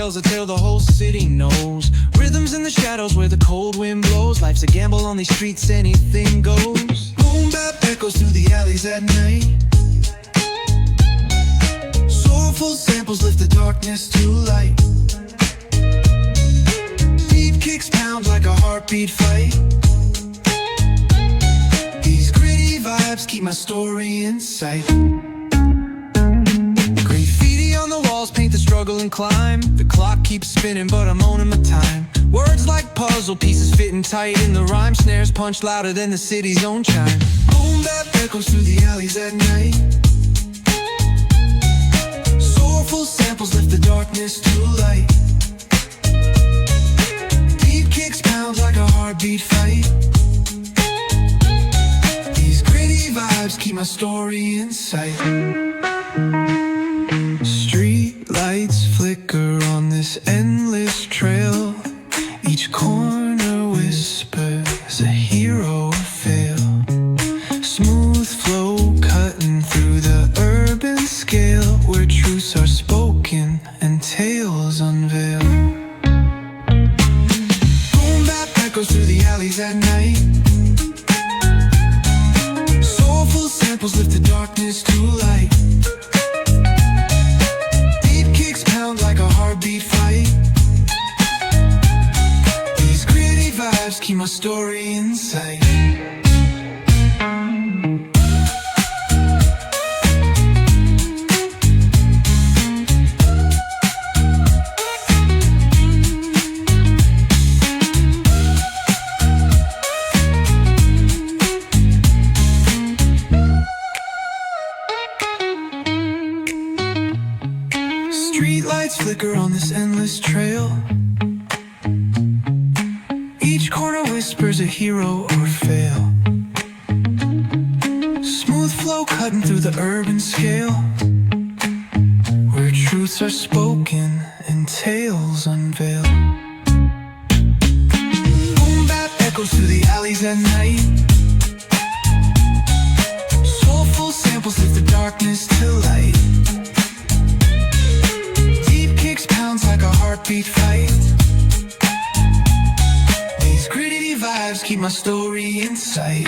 tells a tale the whole city knows. Rhythms in the shadows where the cold wind blows. Life's a gamble on these streets, anything goes. Boom bap echoes through the alleys at night. Soulful samples lift the darkness to light. Beat kicks pound like a heartbeat fight. These gritty vibes keep my story in sight. Graffiti on the walls paint the struggle and climb. The clock keeps spinning but I'm owning my time. Words like puzzle pieces fitting tight in the rhyme. Snares punch louder than the city's own chime. Boom bap echoes through the alleys at night. Soulful samples lift the darkness to light. Beat kicks pound like a heartbeat fight. These gritty vibes keep my story in sight. Street lights flicker on this endless trail. Each corner whispers a hero fail. Smooth flow cutting through the urban scale, where truths are spoken and tales unveil. Boom bap echoes through the alleys at night. Soulful samples lift the darkness to light. Beat kicks pound like a heartbeat fight. These gritty vibes keep my story in sight. Street lights flicker on this endless trail. Each corner whispers a hero or fail. Smooth flow cutting through the urban scale, where truths are spoken and tales unveil. Boom bap echoes through the alleys at night. Soulful samples lift the darkness to light. Pounds like a heartbeat fight. These gritty vibes keep my story in sight.